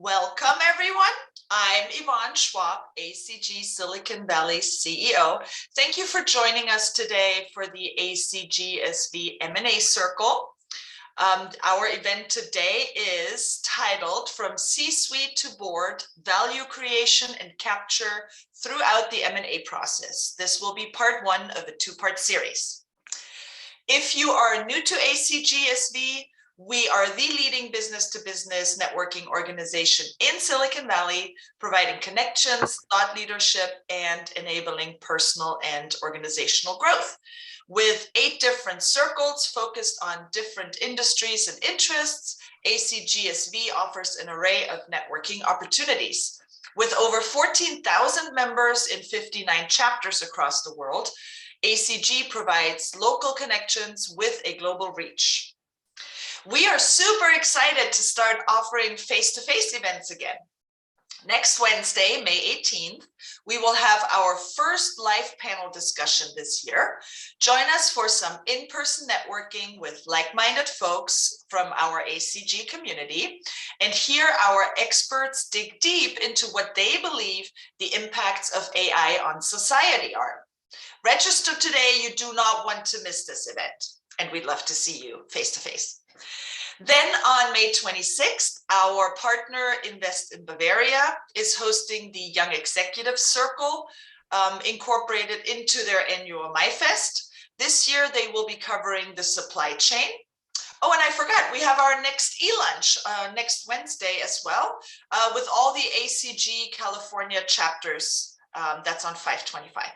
Welcome, everyone. I'm Yvonne Schwab, ACG Silicon Valley CEO. Thank you for joining us today for the ACGSV M&A Circle. Our event today is titled From C-Suite to Board, Value Creation and Capture Throughout the M&A Process. This will be part one of a two-part series. If you are new to ACGSV, we are the leading business-to-business networking organization in Silicon Valley, providing connections, thought leadership, and enabling personal and organizational growth. With 8 different circles focused on different industries and interests, ACGSV offers an array of networking opportunities. With over 14,000 members in 59 chapters across the world, ACG provides local connections with a global reach. We are super excited to start offering face-to-face events again. Next Wednesday, May 18th, we will have our first live panel discussion this year. Join us for some in-person networking with like-minded folks from our ACG community and hear our experts dig deep into what they believe the impacts of AI on society are. Register today, you do not want to miss this event, and we'd love to see you face-to-face. Then on May 26th, our partner Invest in Bavaria is hosting the Young Executive Circle, incorporated into their annual MyFest. This year, they will be covering the supply chain. Oh, and I forgot, we have our next e-lunch next Wednesday as well, with all the ACG California chapters. That's on 5/25.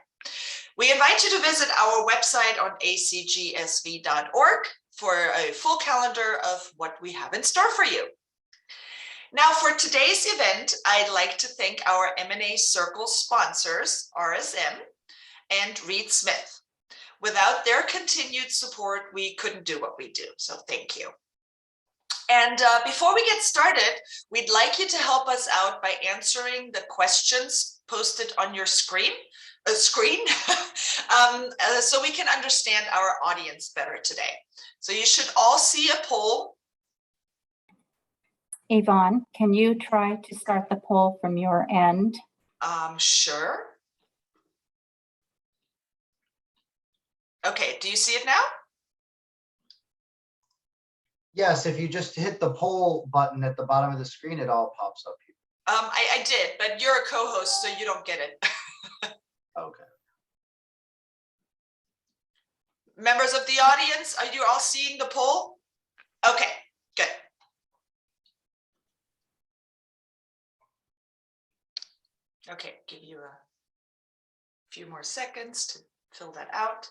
We invite you to visit our website on acgsv.org for a full calendar of what we have in store for you. Now, for today's event, I'd like to thank our M&A Circle sponsors, RSM and Reed Smith. Without their continued support, we couldn't do what we do, so thank you. And before we get started, we'd like you to help us out by answering the questions posted on your screen, so we can understand our audience better today. So you should all see a poll. Yvonne, can you try to start the poll from your end? Sure. Okay, do you see it now? Yes, if you just hit the poll button at the bottom of the screen, it all pops up here. I did, but you're a co-host, so you don't get it. Okay. Members of the audience, are you all seeing the poll? Okay, good. Okay, give you a few more seconds to fill that out.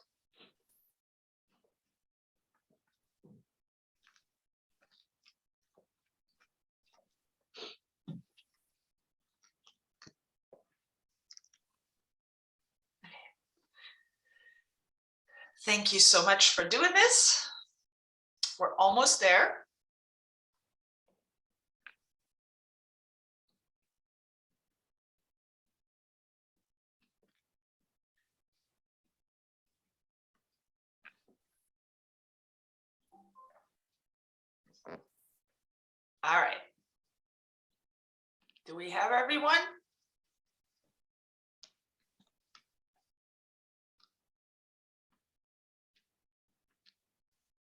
Thank you so much for doing this. We're almost there. All right. Do we have everyone?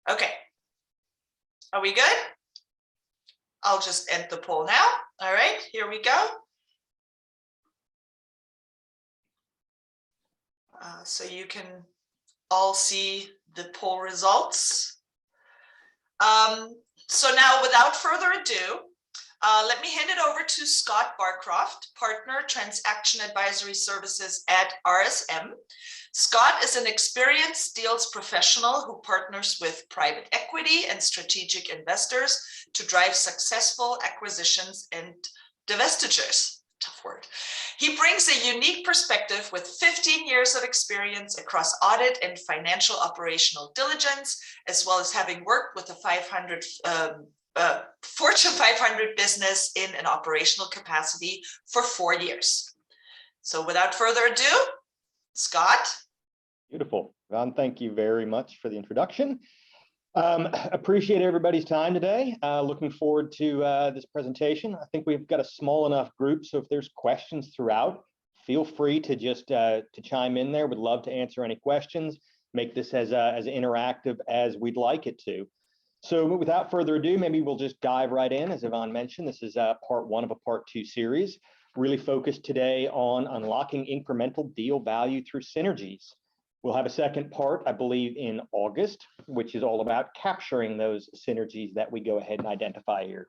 Okay. Are we good? I'll just end the poll now. All right, here we go. So you can all see the poll results. So now, without further ado, let me hand it over to Scott Barcroft, Partner Transaction Advisory Services at RSM. Scott is an experienced deals professional who partners with private equity and strategic investors to drive successful acquisitions and divestitures. Tough word. He brings a unique perspective with 15 years of experience across audit and financial operational diligence, as well as having worked with a Fortune 500 business in an operational capacity for 4 years. So without further ado, Scott. Beautiful. Ron, thank you very much for the introduction. Appreciate everybody's time today. Looking forward to this presentation. I think we've got a small enough group, so if there's questions throughout, feel free to just to chime in there. Would love to answer any questions, make this as interactive as we'd like it to. So without further ado, maybe we'll just dive right in. As Yvonne mentioned, this is part one of a part two series, really focused today on unlocking incremental deal value through synergies. We'll have a second part, I believe, in August, which is all about capturing those synergies that we go ahead and identify here.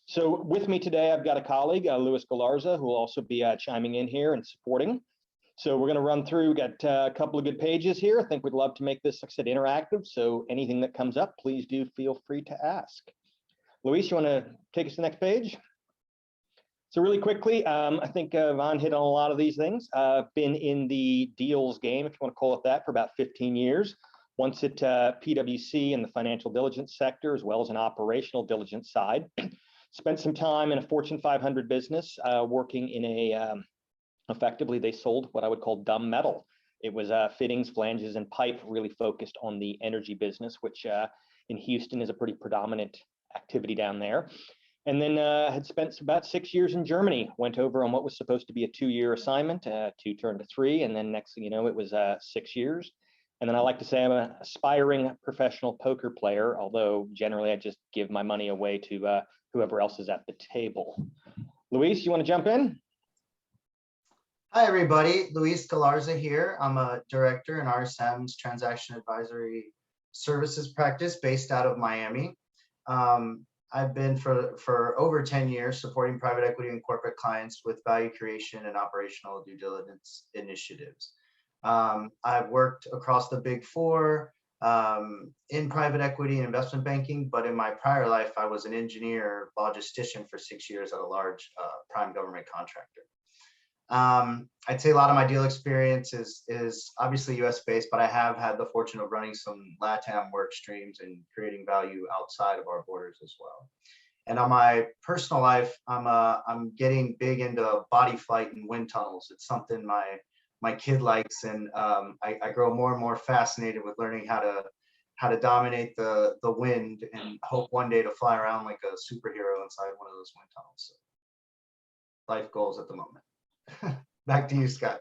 So with me today, I've got a colleague, Luis Galarza, who will also be chiming in here and supporting. So we're going to run through, got a couple of good pages here. I think we'd love to make this, like I said, interactive. So anything that comes up, please do feel free to ask. Luis, you want to take us to the next page? So really quickly, I think Yvonne hit on a lot of these things. Been in the deals game, if you want to call it that, for about 15 years. Once at PwC in the financial diligence sector, as well as an operational diligence side. Spent some time in a Fortune 500 business working in a, effectively they sold what I would call dumb metal. It was fittings, flanges, and pipe, really focused on the energy business, which in Houston is a pretty predominant activity down there. And then had spent about 6 years in Germany, went over on what was supposed to be a 2-year assignment, 2 turned to 3, and then next thing you know, it was 6 years. And then I like to say I'm an aspiring professional poker player, although generally I just give my money away to whoever else is at the table. Luis, you want to jump in? Hi, everybody. Luis Galarza here. I'm a director in RSM's Transaction Advisory Services practice based out of Miami. I've been for over 10 years supporting private equity and corporate clients with value creation and operational due diligence initiatives. I've worked across the big four in private equity and investment banking, but in my prior life, I was an engineer, logistician for 6 years at a large prime government contractor. I'd say a lot of my deal experience is obviously US based, but I have had the fortune of running some LATAM work streams and creating value outside of our borders as well. And on my personal life, I'm getting big into body flight and wind tunnels. It's something my kid likes, and I grow more and more fascinated with learning how to dominate the wind and hope one day to fly around like a superhero inside one of those wind tunnels. So, life goals at the moment. Back to you, Scott.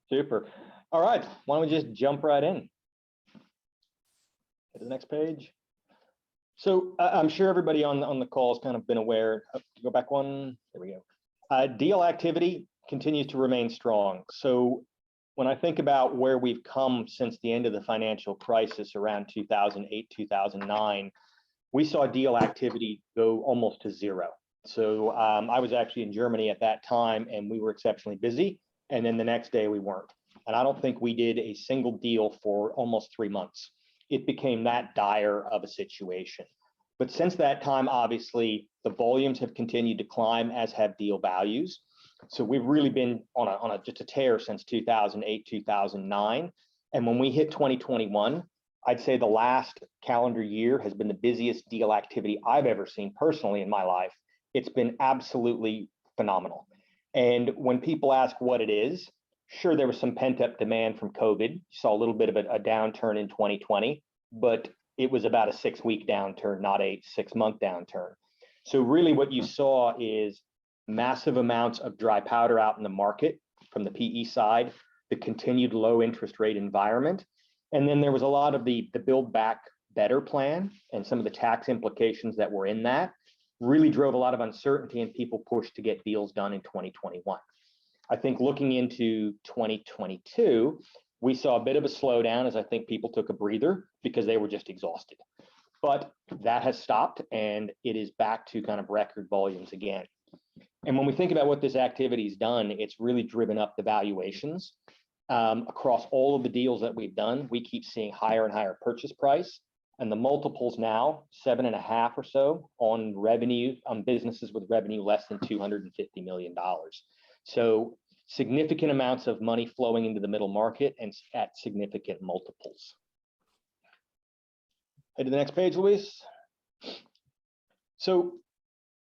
Super. All right, why don't we just jump right in? To the next page. So I'm sure everybody on the call has kind of been aware. Go back one. There we go. Deal activity continues to remain strong. So when I think about where we've come since the end of the financial crisis around 2008, 2009, we saw deal activity go almost to zero. So I was actually in Germany at that time, and we were exceptionally busy. And then the next day we weren't. And I don't think we did a single deal for almost 3 months. It became that dire of a situation. But since that time, obviously, the volumes have continued to climb, as have deal values. So we've really been on just a tear since 2008, 2009. And when we hit 2021, I'd say the last calendar year has been the busiest deal activity I've ever seen personally in my life. It's been absolutely phenomenal. And when people ask what it is, sure, there was some pent-up demand from COVID. You saw a little bit of a downturn in 2020, but it was about a 6-week downturn, not a 6-month downturn. So really what you saw is massive amounts of dry powder out in the market from the PE side, the continued low interest rate environment. And then there was a lot of the Build Back Better plan and some of the tax implications that were in that really drove a lot of uncertainty, and people pushed to get deals done in 2021. I think looking into 2022, we saw a bit of a slowdown as I think people took a breather because they were just exhausted. But that has stopped, and it is back to kind of record volumes again. And when we think about what this activity has done, it's really driven up the valuations. Across all of the deals that we've done, we keep seeing higher and higher purchase price. And the multiples now, 7.5 or so on revenue, on businesses with revenue less than $250 million. So significant amounts of money flowing into the middle market and at significant multiples. Head to the next page, Luis. So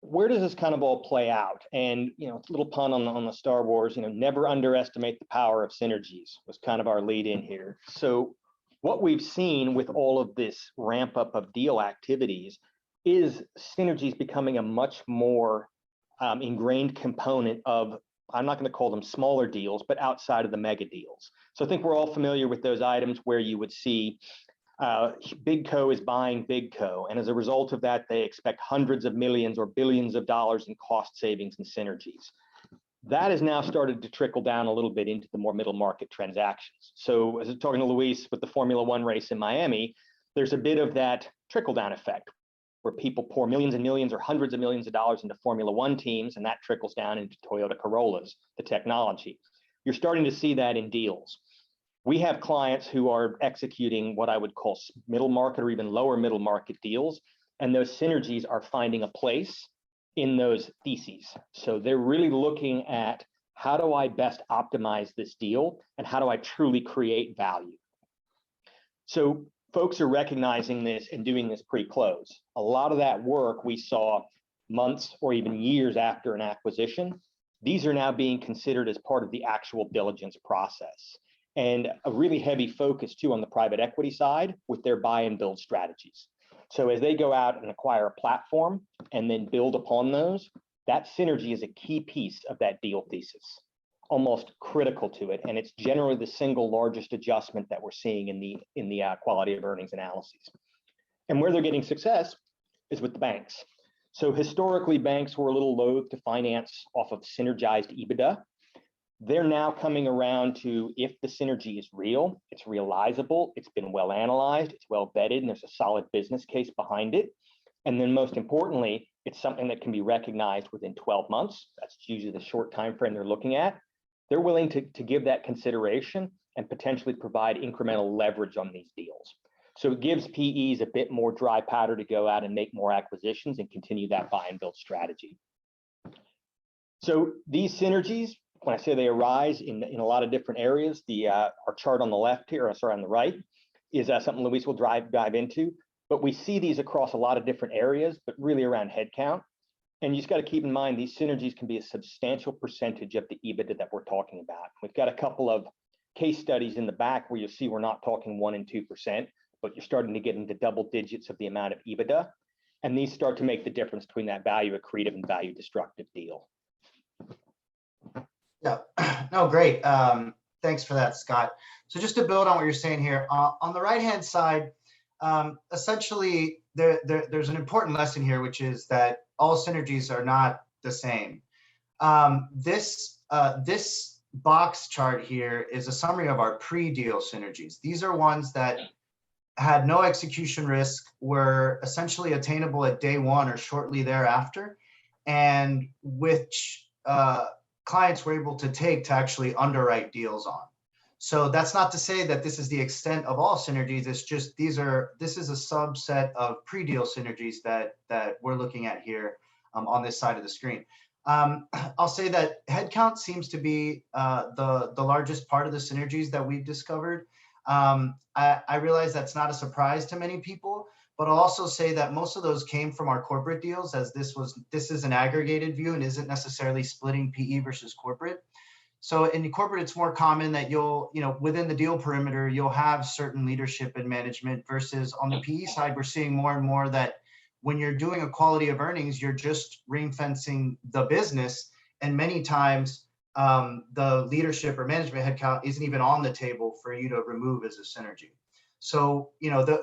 where does this kind of all play out? And, you know, a little pun on the Star Wars, you know, never underestimate the power of synergies was kind of our lead in here. So what we've seen with all of this ramp up of deal activities is Synergies becoming a much more ingrained component of, I'm not going to call them smaller deals, but outside of the mega deals. So I think we're all familiar with those items where you would see Big Co is buying Big Co. And as a result of that, they expect hundreds of millions or billions of dollars in cost savings and synergies. That has now started to trickle down a little bit into the more middle market transactions. So as I was talking to Luis with the Formula One race in Miami, there's a bit of that trickle down effect where people pour millions and millions or hundreds of millions of dollars into Formula One teams, and that trickles down into Toyota Corollas, the technology. You're starting to see that in deals. We have clients who are executing what I would call middle market or even lower middle market deals, and those synergies are finding a place in those theses. So they're really looking at, how do I best optimize this deal and how do I truly create value? So folks are recognizing this and doing this pre-close. A lot of that work we saw months or even years after an acquisition. These are now being considered as part of the actual diligence process. And a really heavy focus too on the private equity side with their buy and build strategies. So as they go out and acquire a platform and then build upon those, that synergy is a key piece of that deal thesis, almost critical to it. And it's generally the single largest adjustment that we're seeing in the quality of earnings analyses. And where they're getting success is with the banks. So historically, banks were a little loath to finance off of synergized EBITDA. They're now coming around to, if the synergy is real, it's realizable, it's been well analyzed, it's well vetted, and there's a solid business case behind it. And then most importantly, it's something that can be recognized within 12 months. That's usually the short time frame they're looking at. They're willing to give that consideration and potentially provide incremental leverage on these deals. So it gives PEs a bit more dry powder to go out and make more acquisitions and continue that buy and build strategy. So these synergies, when I say they arise in a lot of different areas, our chart on the left here, or sorry, on the right, is something Luis will dive into. But we see these across a lot of different areas, but really around headcount. And you just got to keep in mind, these synergies can be a substantial percentage of the EBITDA that we're talking about. We've got a couple of case studies in the back where you'll see we're not talking 1% and 2%, but you're starting to get into double digits of the amount of EBITDA. And these start to make the difference between that value accretive and value destructive deal. Yeah, no, great. Thanks for that, Scott. So just to build on what you're saying here, on the right-hand side, essentially, there's an important lesson here, which is that all synergies are not the same. This box chart here is a summary of our pre-deal synergies. These are ones that had no execution risk, were essentially attainable at day one or shortly thereafter, and which clients were able to take to actually underwrite deals on. So that's not to say that this is the extent of all synergies. It's just this is a subset of pre-deal synergies that we're looking at here on this side of the screen. I'll say that headcount seems to be the largest part of the synergies that we've discovered. I realize that's not a surprise to many people, but I'll also say that most of those came from our corporate deals, as this is an aggregated view and isn't necessarily splitting PE versus corporate. So in corporate, it's more common that within the deal perimeter, you'll have certain leadership and management, versus on the PE side, we're seeing more and more that when you're doing a quality of earnings, you're just ring fencing the business. And many times the leadership or management headcount isn't even on the table for you to remove as a synergy. So,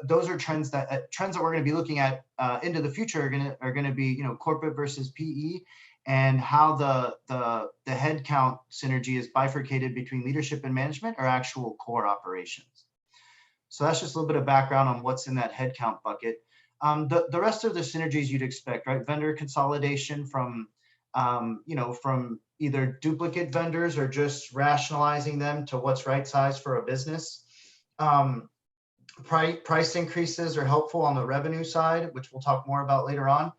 those are trends that we're going to be looking at into the future are going to be, corporate versus PE, and how the headcount synergy is bifurcated between leadership and management or actual core operations. So that's just a little bit of background on what's in that headcount bucket. The rest of the synergies you'd expect, right? Vendor consolidation from either duplicate vendors or just rationalizing them to what's right size for a business. Price increases are helpful on the revenue side, which we'll talk more about later on.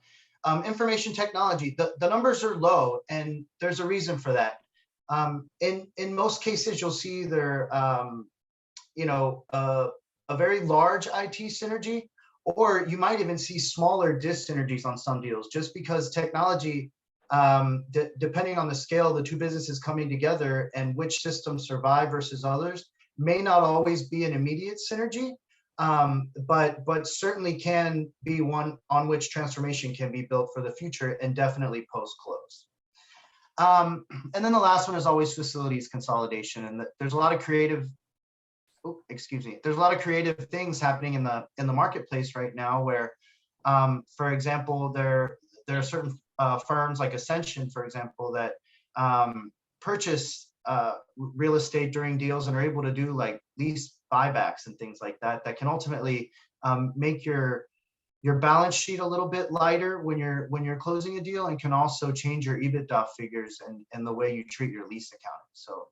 Information technology, the numbers are low, and there's a reason for that. In most cases, you'll see either a very large IT synergy, or you might even see smaller dis-synergies on some deals, just because technology, depending on the scale of the two businesses coming together and which systems survive versus others, may not always be an immediate synergy, but certainly can be one on which transformation can be built for the future and definitely post-close. And then the last one is always facilities consolidation. And there's a lot of creative, there's a lot of creative things happening in the marketplace right now where, for example, there are certain firms like Ascension, for example, that purchase real estate during deals and are able to do like lease buybacks and things like that, that can ultimately make your balance sheet a little bit lighter when you're closing a deal, and can also change your EBITDA figures and the way you treat your lease accounting. So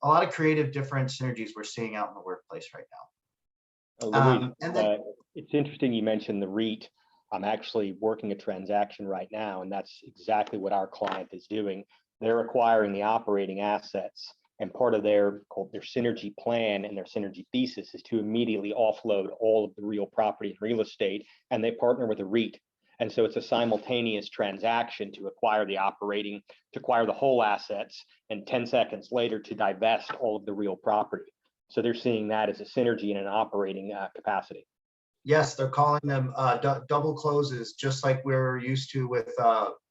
a lot of creative different synergies we're seeing out in the workplace right now. And then, it's interesting you mentioned the REIT. I'm actually working a transaction right now, and that's exactly what our client is doing. They're acquiring the operating assets, and part of their synergy plan and their synergy thesis is to immediately offload all of the real property and real estate, and they partner with a REIT. And so it's a simultaneous transaction to acquire the whole assets, and 10 seconds later to divest all of the real property. So they're seeing that as a synergy in an operating capacity. Yes, they're calling them double closes, just like we're used to with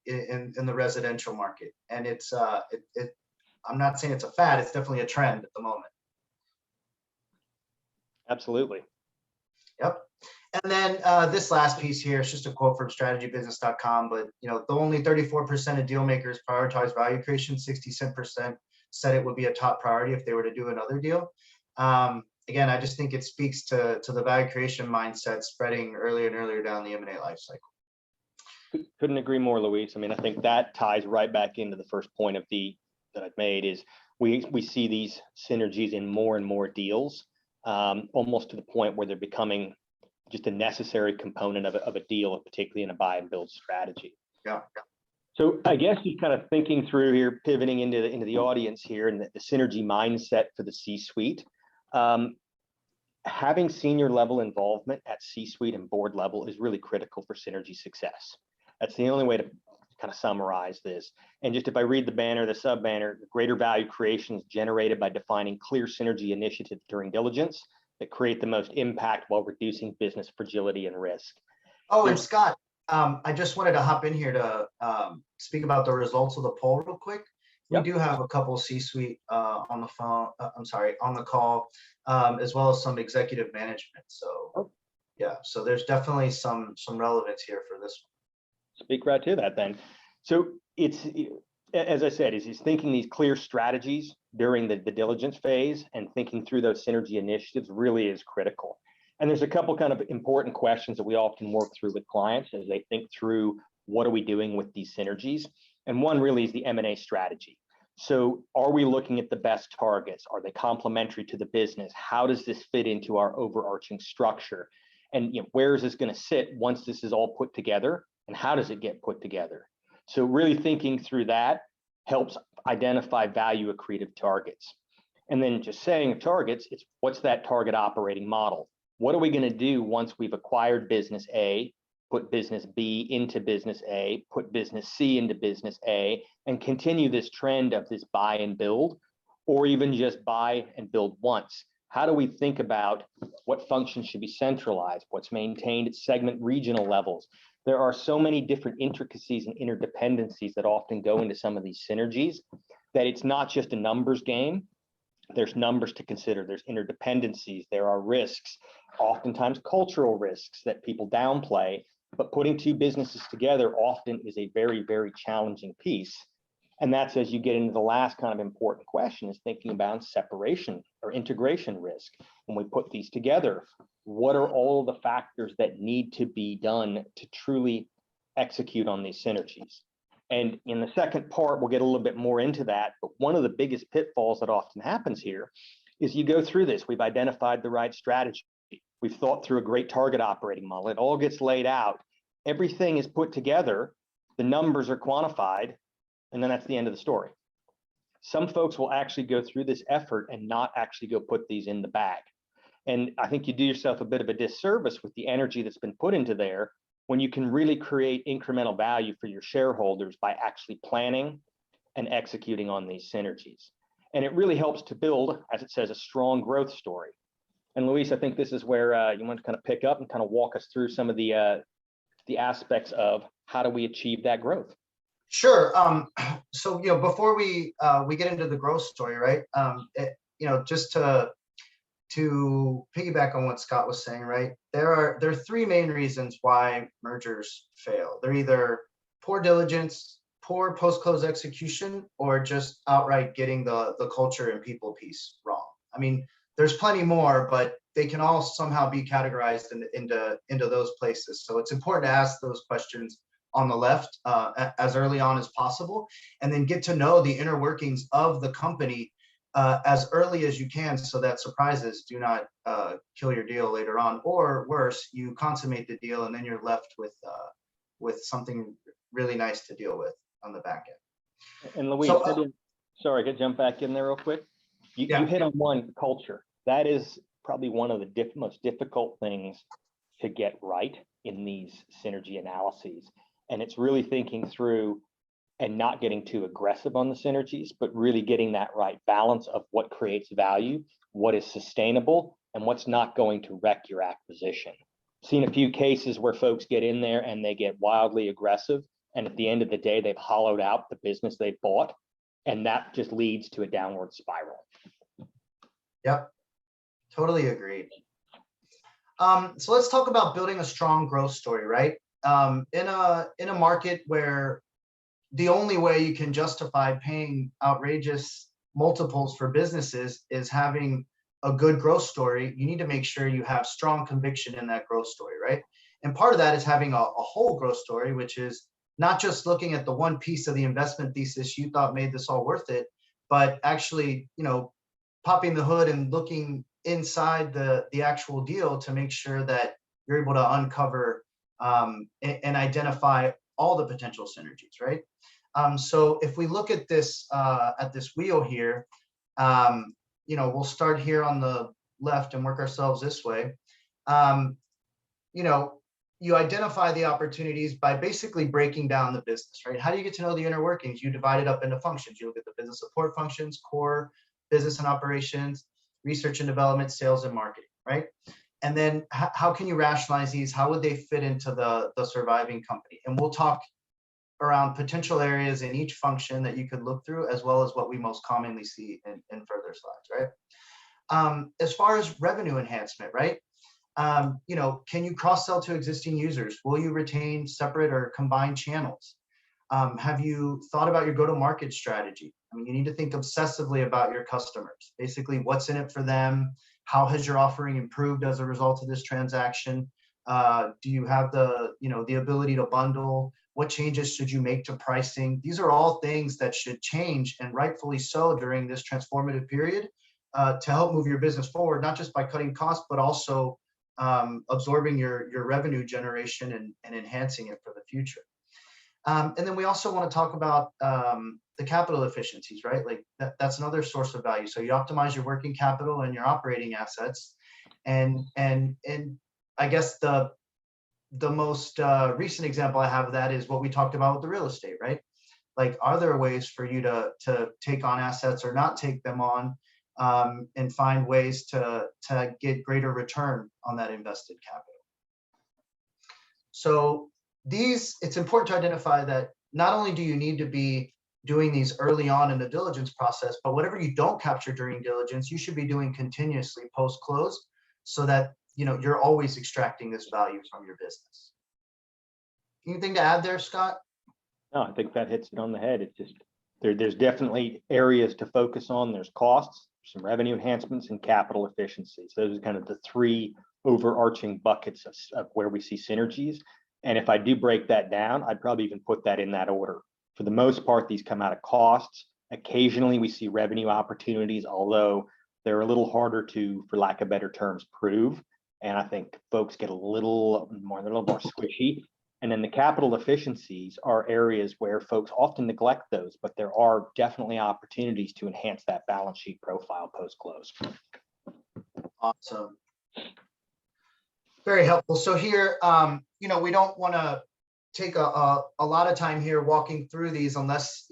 in the residential market. And it's I'm not saying it's a fad, it's definitely a trend at the moment. Absolutely. Yep. And then this last piece here is just a quote from strategybusiness.com, but the only 34% of deal makers prioritize value creation, 67% said it would be a top priority if they were to do another deal. Again, I just think it speaks to the value creation mindset spreading earlier and earlier down the M&A life cycle. Couldn't agree more, Luis. I mean, I think that ties right back into the first point that I've made is we see these synergies in more and more deals, almost to the point where they're becoming just a necessary component of a deal, particularly in a buy and build strategy. Yeah. So I guess just kind of thinking through here, pivoting into the audience here, and the synergy mindset for the C-suite. Having senior level involvement at C-suite and board level is really critical for synergy success. That's the only way to kind of summarize this. And just if I read the banner, the sub banner, greater value creation is generated by defining clear synergy initiatives during diligence that create the most impact while reducing business fragility and risk. Oh, and Scott, I just wanted to hop in here to speak about the results of the poll real quick. We do have a couple C-suite on the phone. On the call, as well as some executive management. So, yeah. So there's definitely some relevance here for this one. Speak right to that then. So it's, as I said, is thinking these clear strategies during the diligence phase and thinking through those synergy initiatives really is critical. And there's a couple kind of important questions that we often work through with clients as they think through what are we doing with these synergies. And one really is the M&A strategy. So are we looking at the best targets? Are they complementary to the business? How does this fit into our overarching structure? And where is this going to sit once this is all put together? And how does it get put together? So really thinking through that helps identify value accretive targets. And then just saying targets, it's what's that target operating model? What are we going to do once we've acquired business A, put business B into business A, put business C into business A, and continue this trend of this buy and build, or even just buy and build once? How do we think about what functions should be centralized, what's maintained at segment regional levels? There are so many different intricacies and interdependencies that often go into some of these synergies that it's not just a numbers game. There's numbers to consider, there's interdependencies, there are risks, oftentimes cultural risks that people downplay, but putting two businesses together often is a very, very challenging piece. And that's as you get into the last kind of important question is thinking about separation or integration risk. When we put these together, what are all the factors that need to be done to truly execute on these synergies? And in the second part, we'll get a little bit more into that. But one of the biggest pitfalls that often happens here is you go through this. We've identified the right strategy. We've thought through a great target operating model. It all gets laid out. Everything is put together. The numbers are quantified. And then that's the end of the story. Some folks will actually go through this effort and not actually go put these in the bag. And I think you do yourself a bit of a disservice with the energy that's been put into there when you can really create incremental value for your shareholders by actually planning and executing on these synergies. And it really helps to build, as it says, a strong growth story. And Luis, I think this is where you want to kind of pick up and kind of walk us through some of the aspects of how do we achieve that growth. Sure. So before we get into the growth story, right? Just to piggyback on what Scott was saying, right? There are three main reasons why mergers fail. They're either poor diligence, poor post-close execution, or just outright getting the culture and people piece wrong. I mean, there's plenty more, but they can all somehow be categorized into those places. So it's important to ask those questions on the left as early on as possible, and then get to know the inner workings of the company as early as you can, so that surprises do not kill your deal later on, or worse, you consummate the deal and then you're left with something really nice to deal with on the back end. And Luis, sorry, I could jump back in there real quick. You hit on one, culture. That is probably one of the most difficult things to get right in these synergy analyses. And it's really thinking through and not getting too aggressive on the synergies, but really getting that right balance of what creates value, what is sustainable, and what's not going to wreck your acquisition. Seen a few cases where folks get in there and they get wildly aggressive, and at the end of the day, they've hollowed out the business they bought, and that just leads to a downward spiral. Yep, totally agreed. So let's talk about building a strong growth story, right? In a market where the only way you can justify paying outrageous multiples for businesses is having a good growth story, you need to make sure you have strong conviction in that growth story, right? And part of that is having a whole growth story, which is not just looking at the one piece of the investment thesis you thought made this all worth it, but actually, popping the hood and looking inside the actual deal to make sure that you're able to uncover and identify all the potential synergies, right? So if we look at this wheel here, we'll start here on the left and work ourselves this way. You identify the opportunities by basically breaking down the business, right? How do you get to know the inner workings? You divide it up into functions. You look at the business support functions, core, business and operations, research and development, sales and marketing, right? And then how can you rationalize these? How would they fit into the surviving company? And we'll talk around potential areas in each function that you could look through, as well as what we most commonly see in further slides, right? As far as revenue enhancement, right? Can you cross-sell to existing users? Will you retain separate or combined channels? Have you thought about your go-to-market strategy? I mean, you need to think obsessively about your customers. Basically, what's in it for them? How has your offering improved as a result of this transaction? Do you have the ability to bundle? What changes should you make to pricing? These are all things that should change, and rightfully so, during this transformative period to help move your business forward, not just by cutting costs, but also absorbing your revenue generation and enhancing it for the future. And then we also want to talk about the capital efficiencies, right? Like that's another source of value. So you optimize your working capital and your operating assets. And I guess the most recent example I have of that is what we talked about with the real estate, right? Like, are there ways for you to take on assets or not take them on, and find ways to get greater return on that invested capital? So it's important to identify that not only do you need to be doing these early on in the diligence process, but whatever you don't capture during diligence, you should be doing continuously post-close, so that you're always extracting this value from your business. Anything to add there, Scott? No, I think that hits it on the head. It's just there's definitely areas to focus on. There's costs, some revenue enhancements, and capital efficiencies. Those are kind of the three overarching buckets of where we see synergies. And if I do break that down, I'd probably even put that in that order. For the most part, these come out of costs. Occasionally, we see revenue opportunities, although they're a little harder to, for lack of better terms, prove. And I think folks get a little more squishy. And then the capital efficiencies are areas where folks often neglect those, but there are definitely opportunities to enhance that balance sheet profile post-close. Awesome. Very helpful. So here, we don't want to take a lot of time here walking through these unless,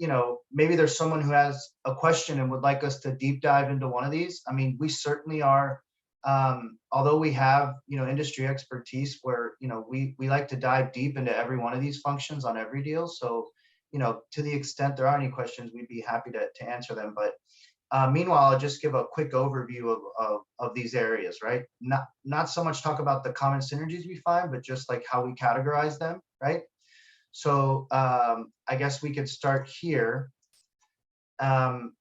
maybe there's someone who has a question and would like us to deep dive into one of these. I mean, we certainly are, although we have, industry expertise where, we like to dive deep into every one of these functions on every deal. So, to the extent there are any questions, we'd be happy to answer them. But meanwhile, I'll just give a quick overview of these areas, right? Not so much talk about the common synergies we find, but just like how we categorize them, right? So I guess we could start here. Sales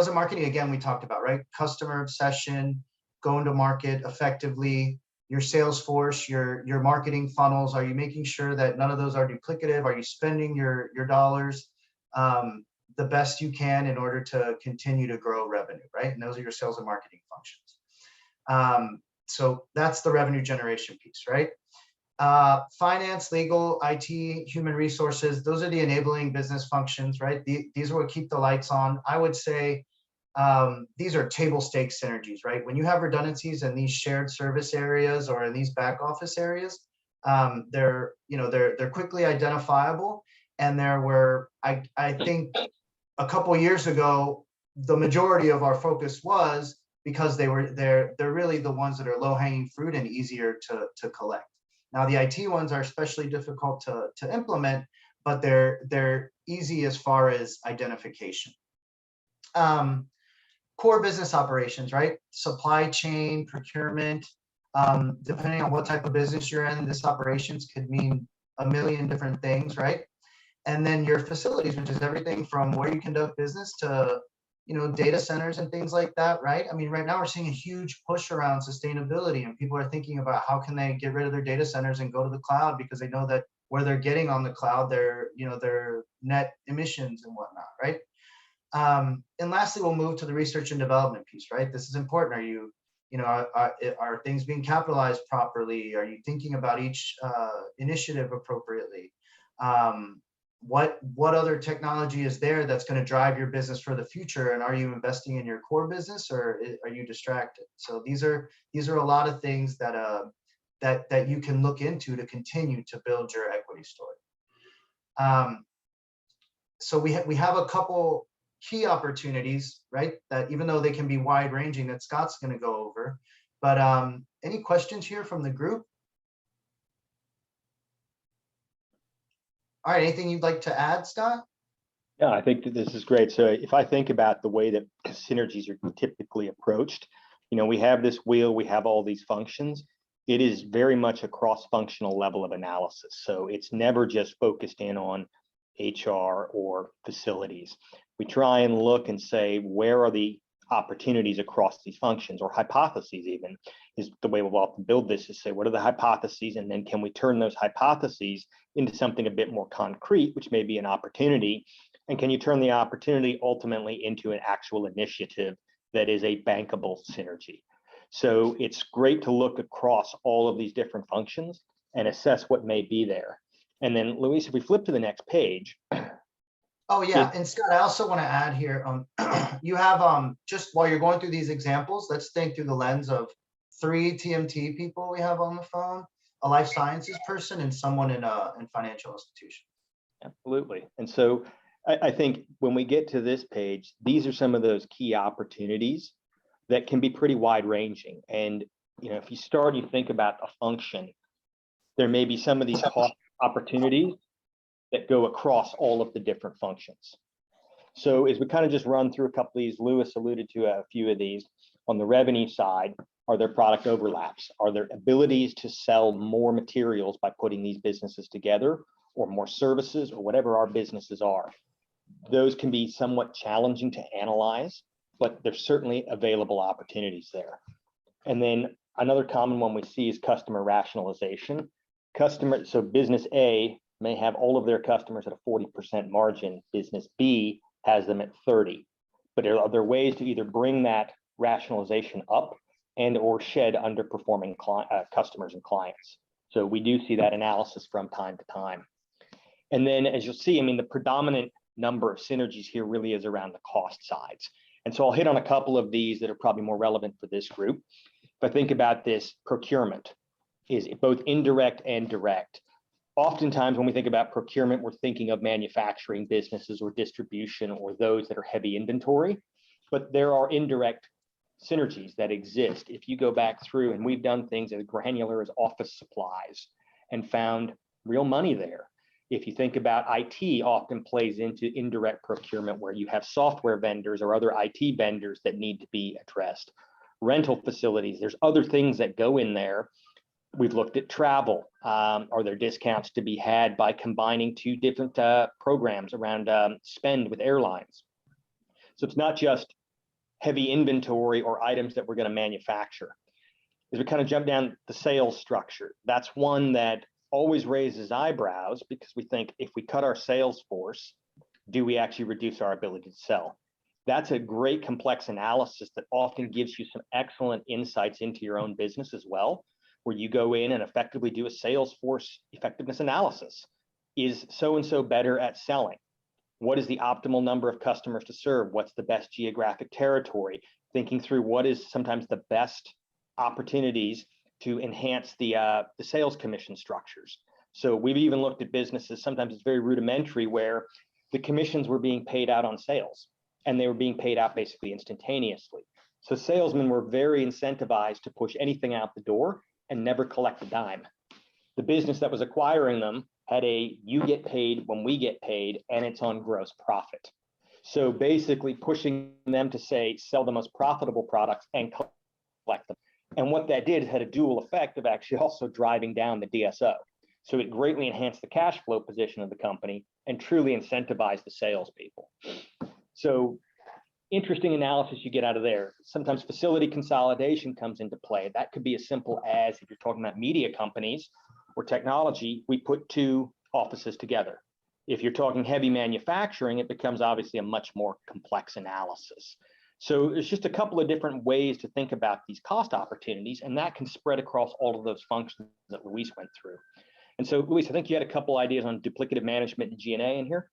and marketing, again, we talked about, right? Customer obsession, going to market effectively, your sales force, your marketing funnels. Are you making sure that none of those are duplicative? Are you spending your dollars the best you can in order to continue to grow revenue, right? And those are your sales and marketing functions. So that's the revenue generation piece, right? Finance, legal, IT, human resources, those are the enabling business functions, right? These are what keep the lights on. I would say these are table stakes synergies, right? When you have redundancies in these shared service areas or in these back office areas, they're quickly identifiable, and they're where I think a couple of years ago, the majority of our focus was because they're really the ones that are low hanging fruit and easier to collect. Now the IT ones are especially difficult to implement, but they're easy as far as identification. Core business operations, right? Supply chain, procurement, depending on what type of business you're in, this operations could mean a million different things, right? And then your facilities, which is everything from where you conduct business to, data centers and things like that, right? I mean, right now we're seeing a huge push around sustainability, and people are thinking about how can they get rid of their data centers and go to the cloud, because they know that where they're getting on the cloud, their net emissions and whatnot, right? And lastly, we'll move to the research and development piece, right? This is important. Are things being capitalized properly? Are you thinking about each initiative appropriately? What other technology is there that's going to drive your business for the future? And are you investing in your core business, or are you distracted? So these are a lot of things that you can look into to continue to build your equity story. So we have a couple key opportunities, right? That even though they can be wide ranging, that Scott's going to go over. But any questions here from the group? All right, anything you'd like to add, Scott? Yeah, I think that this is great. So if I think about the way that synergies are typically approached, we have this wheel, we have all these functions. It is very much a cross-functional level of analysis. So it's never just focused in on HR or facilities. We try and look and say, where are the opportunities across these functions, or hypotheses even, is the way we'll often build this, is say, what are the hypotheses? And then can we turn those hypotheses into something a bit more concrete, which may be an opportunity? And can you turn the opportunity ultimately into an actual initiative that is a bankable synergy? So it's great to look across all of these different functions and assess what may be there. And then, Luis, if we flip to the next page. Oh yeah, and Scott, I also want to add here, you have just while you're going through these examples, let's think through the lens of 3 TMT people we have on the phone, a life sciences person, and someone in financial institution. Absolutely. And so I think when we get to this page, these are some of those key opportunities that can be pretty wide ranging. And if you think about a function, there may be some of these cost opportunities that go across all of the different functions. So as we kind of just run through a couple of these, Lewis alluded to a few of these. On the revenue side, are there product overlaps? Are there abilities to sell more materials by putting these businesses together, or more services, or whatever our businesses are? Those can be somewhat challenging to analyze, but there's certainly available opportunities there. And then another common one we see is customer rationalization. So business A may have all of their customers at a 40% margin. Business B has them at 30. But are there ways to either bring that rationalization up and or shed underperforming customers and clients? So we do see that analysis from time to time. And then, as you'll see, the predominant number of synergies here really is around the cost sides. And so I'll hit on a couple of these that are probably more relevant for this group. If I think about this, procurement is both indirect and direct. Oftentimes, when we think about procurement, we're thinking of manufacturing businesses or distribution or those that are heavy inventory, but there are indirect synergies that exist. If you go back through, and we've done things as granular as office supplies and found real money there. If you think about IT, often plays into indirect procurement where you have software vendors or other IT vendors that need to be addressed. Rental facilities, there's other things that go in there. We've looked at travel. Are there discounts to be had by combining two different programs around spend with airlines? So it's not just heavy inventory or items that we're going to manufacture. As we kind of jump down the sales structure, that's one that always raises eyebrows because we think if we cut our sales force, do we actually reduce our ability to sell? That's a great complex analysis that often gives you some excellent insights into your own business as well, where you go in and effectively do a sales force effectiveness analysis. Is so-and-so better at selling? What is the optimal number of customers to serve? What's the best geographic territory? Thinking through what is sometimes the best opportunities to enhance the sales commission structures. So we've even looked at businesses, sometimes it's very rudimentary, where the commissions were being paid out on sales and they were being paid out basically instantaneously. So salesmen were very incentivized to push anything out the door and never collect a dime. The business that was acquiring them had a you get paid when we get paid, and it's on gross profit. So basically pushing them to say, sell the most profitable products and collect them. And what that did had a dual effect of actually also driving down the DSO. So it greatly enhanced the cash flow position of the company and truly incentivized the salespeople. So interesting analysis you get out of there. Sometimes facility consolidation comes into play. That could be as simple as, if you're talking about media companies or technology, we put two offices together. If you're talking heavy manufacturing, it becomes obviously a much more complex analysis. So there's just a couple of different ways to think about these cost opportunities, and that can spread across all of those functions that Luis went through. And so, Luis, I think you had a couple ideas on duplicative management and G&A in here.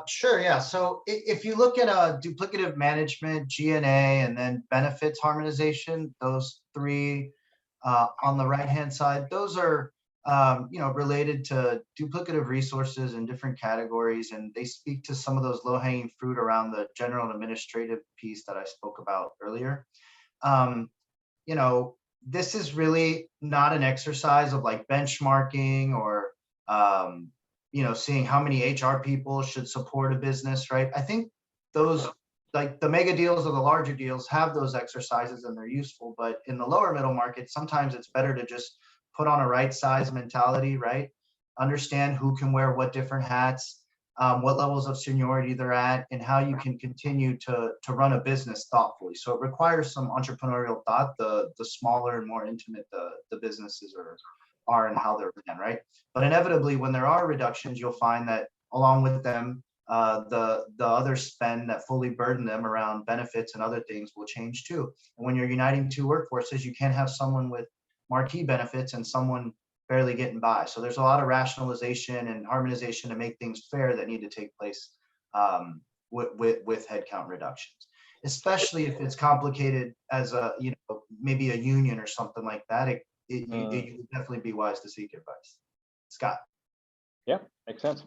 Sure, yeah. So if you look at duplicative management, G&A, and then benefits harmonization, those three on the right-hand side, those are related to duplicative resources in different categories, and they speak to some of those low-hanging fruit around the general and administrative piece that I spoke about earlier. This is really not an exercise of like benchmarking or seeing how many HR people should support a business, right? I think those, like the mega deals or the larger deals, have those exercises and they're useful, but in the lower middle market, sometimes it's better to just put on a right size mentality, right? Understand who can wear what different hats, what levels of seniority they're at, and how you can continue to run a business thoughtfully. So it requires some entrepreneurial thought, the smaller and more intimate the businesses are and how they're ran, right? But inevitably, when there are reductions, you'll find that along with them, the other spend that fully burden them around benefits and other things will change too. And when you're uniting two workforces, you can't have someone with marquee benefits and someone barely getting by. So there's a lot of rationalization and harmonization to make things fair that need to take place with headcount reductions, especially if it's complicated as maybe a union or something like that. You would definitely be wise to seek advice. Scott. Yeah, makes sense.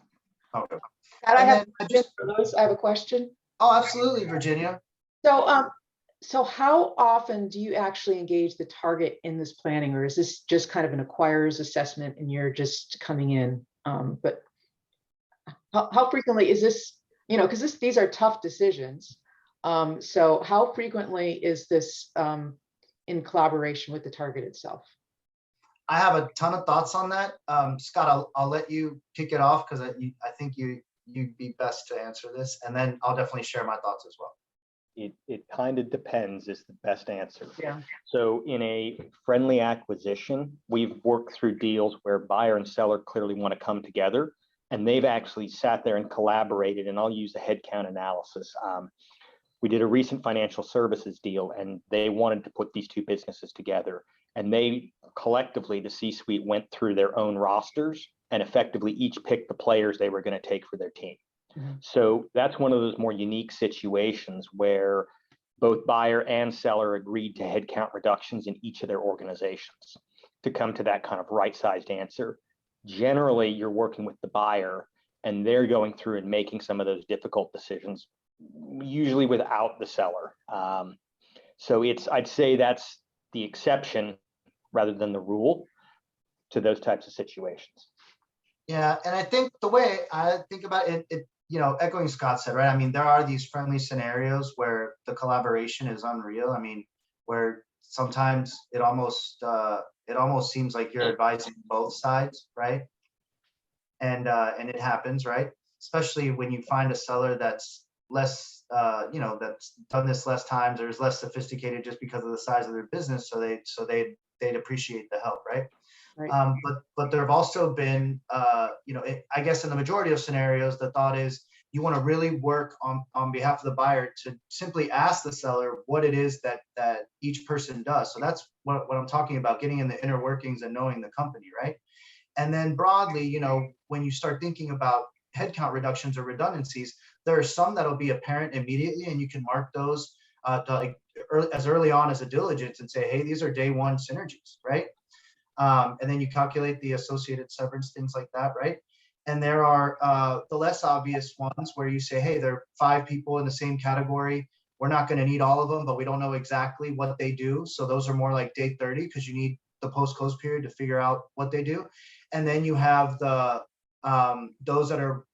Okay. Scott, I have a question. Oh, absolutely, Virginia. So how often do you actually engage the target in this planning, or is this just kind of an acquirer's assessment and you're just coming in? But how frequently is this, because these are tough decisions. So how frequently is this in collaboration with the target itself? I have a ton of thoughts on that. Scott, I'll let you kick it off because I think you'd be best to answer this, and then I'll definitely share my thoughts as well. It kind of depends is the best answer. Yeah. So in a friendly acquisition, we've worked through deals where buyer and seller clearly want to come together, and they've actually sat there and collaborated, and I'll use the headcount analysis. We did a recent financial services deal, and they wanted to put these two businesses together, and they collectively, the C-suite, went through their own rosters and effectively each picked the players they were going to take for their team. Mm-hmm. So that's one of those more unique situations where both buyer and seller agreed to headcount reductions in each of their organizations to come to that kind of right-sized answer. generally you're working with the buyer and they're going through and making some of those difficult decisions, usually without the seller. So I'd say that's the exception rather than the rule to those types of situations. Yeah, and I think the way I think about it, echoing Scott said, right? I mean, there are these friendly scenarios where the collaboration is unreal. I mean, where sometimes it almost seems like you're advising both sides, right? And it happens, right? Especially when you find a seller that's less, that's done this less times or is less sophisticated just because of the size of their business. So they'd appreciate the help, right? Right. But there have also been, I guess in the majority of scenarios, the thought is you want to really work on behalf of the buyer to simply ask the seller what it is that each person does. So that's what I'm talking about, getting in the inner workings and knowing the company, right? And then broadly, when you start thinking about headcount reductions or redundancies, there are some that'll be apparent immediately, and you can mark those as early on as a diligence and say, hey, these are day one synergies, right? And then you calculate the associated severance, things like that, right? And there are the less obvious ones where you say, hey, there are 5 people in the same category. We're not going to need all of them, but we don't know exactly what they do. So those are more like day 30 because you need the post-close period to figure out what they do. And then you have the those that are,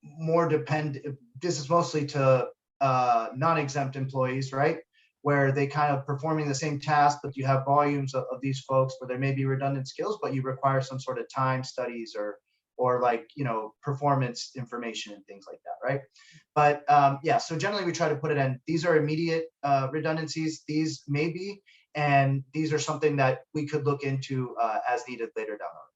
more dependent. This is mostly to non-exempt employees, right? Where they kind of performing the same task, but you have volumes of these folks where there may be redundant skills, but you require some sort of time studies or like, performance information and things like that, right? But yeah, so generally we try to put it in, these are immediate redundancies, these may be, and these are something that we could look into as needed later down the road.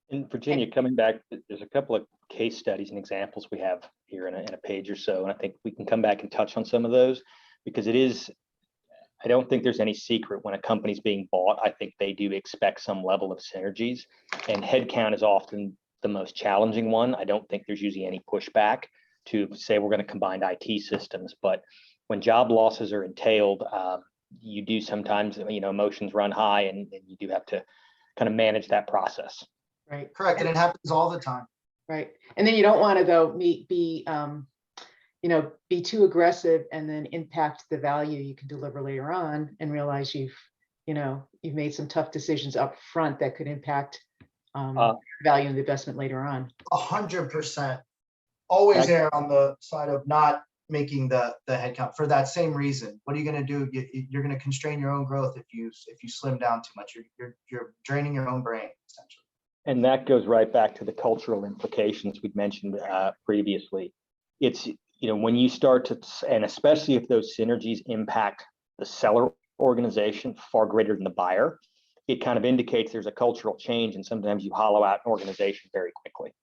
In Virginia, coming back, there's a couple of case studies and examples we have here in a page or so, and I think we can come back and touch on some of those. Because I don't think there's any secret when a company's being bought. I think they do expect some level of synergies, and headcount is often the most challenging one. I don't think there's usually any pushback to say we're going to combine IT systems, but when job losses are entailed, you do sometimes, emotions run high, and you do have to kind of manage that process. Right. Correct, and it happens all the time. Right. And then you don't want to go be too aggressive and then impact the value you can deliver later on and realize you've made some tough decisions up front that could impact value in the investment later on. 100%. Always err on the side of not making the headcount for that same reason. What are you going to do? You're going to constrain your own growth if you slim down too much. You're draining your own brain essentially. And that goes right back to the cultural implications we'd mentioned previously. It's when you start to, and especially if those synergies impact the seller organization far greater than the buyer, it kind of indicates there's a cultural change, and sometimes you hollow out an organization very quickly.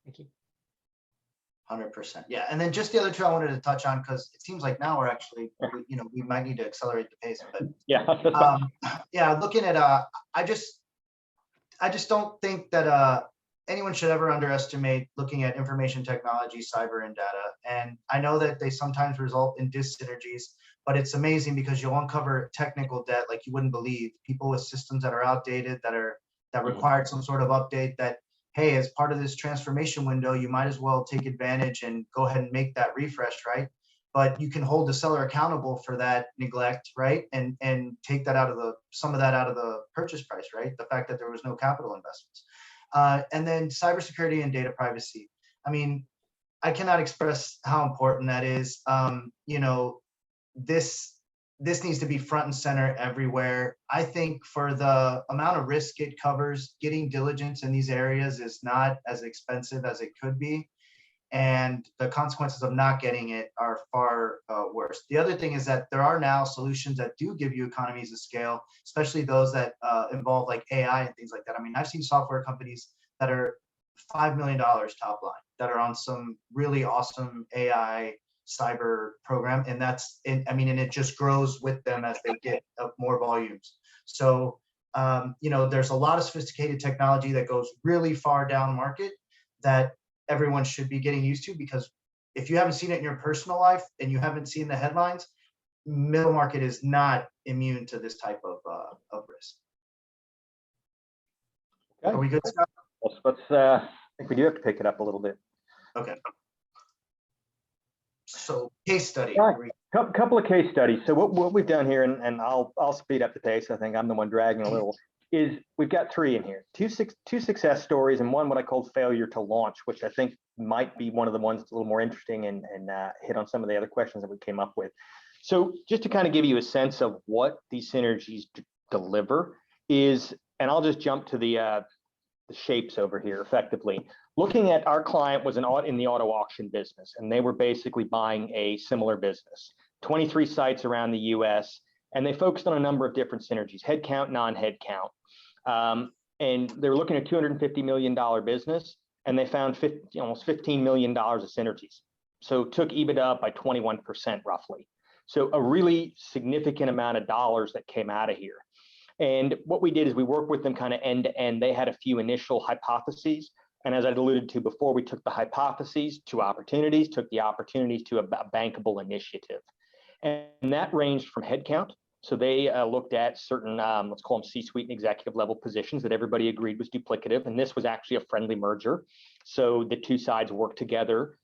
Thank you. 100%. Yeah, and then just the other two I wanted to touch on, because it seems like now we're actually, we might need to accelerate the pace. But yeah, yeah, looking at I just don't think that anyone should ever underestimate looking at information technology, cyber, and data. And I know that they sometimes result in dyssynergies, but it's amazing because you'll uncover technical debt like you wouldn't believe. People with systems that are outdated, that required some sort of update, that, hey, as part of this transformation window, you might as well take advantage and go ahead and make that refresh, right? But you can hold the seller accountable for that neglect, right? And take that some of that out of the purchase price, right? The fact that there was no capital investments. And then cybersecurity and data privacy. I mean, I cannot express how important that is. This needs to be front and center everywhere. I think for the amount of risk it covers, getting diligence in these areas is not as expensive as it could be. And the consequences of not getting it are far worse. The other thing is that there are now solutions that do give you economies of scale, especially those that involve like AI and things like that. I mean, I've seen software companies that are $5 million top line that are on some really awesome AI cyber program, and and it just grows with them as they get more volumes. So there's a lot of sophisticated technology that goes really far down market that everyone should be getting used to, because if you haven't seen it in your personal life and you haven't seen the headlines, middle market is not immune to this type of risk. Are we good, Scott? I think we do have to pick it up a little bit. Okay. So case study. All right. Couple of case studies. So what we've done here, and I'll speed up the pace. I think I'm the one dragging a little. Is we've got 3 in here, two success stories, and one what I called failure to launch, which I think might be one of the ones that's a little more interesting and hit on some of the other questions that we came up with. So just to kind of give you a sense of what these synergies deliver is, and I'll just jump to the shapes over here effectively. Looking at our client was in the auto auction business, and they were basically buying a similar business, 23 sites around the US, and they focused on a number of different synergies, headcount, non-headcount. And they were looking at $250 million business, and they found almost $15 million of synergies. So took EBITDA up by 21% roughly. So a really significant amount of dollars that came out of here. And what we did is we worked with them kind of end to end. They had a few initial hypotheses. And as I alluded to before, we took the hypotheses to opportunities, took the opportunities to a bankable initiative. And that ranged from headcount. So they looked at certain, let's call them C-suite and executive level positions that everybody agreed was duplicative. And this was actually a friendly merger. So the two sides worked together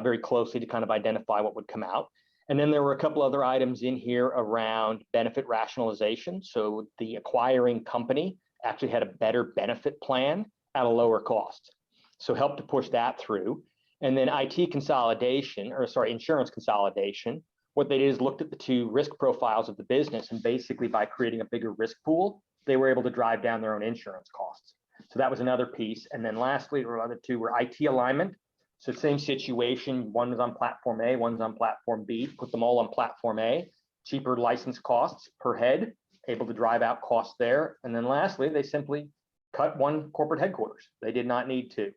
very closely to kind of identify what would come out. And then there were a couple other items in here around benefit rationalization. So the acquiring company actually had a better benefit plan at a lower cost. So helped to push that through. And then IT consolidation, or sorry, insurance consolidation. What they did is looked at the 2 risk profiles of the business, and basically by creating a bigger risk pool, they were able to drive down their own insurance costs. So that was another piece. And then lastly, the other 2 were IT alignment. So same situation, one was on platform A, one's on platform B, put them all on platform A, cheaper license costs per head, able to drive out costs there. And then lastly, they simply cut one corporate headquarters. They did not need to.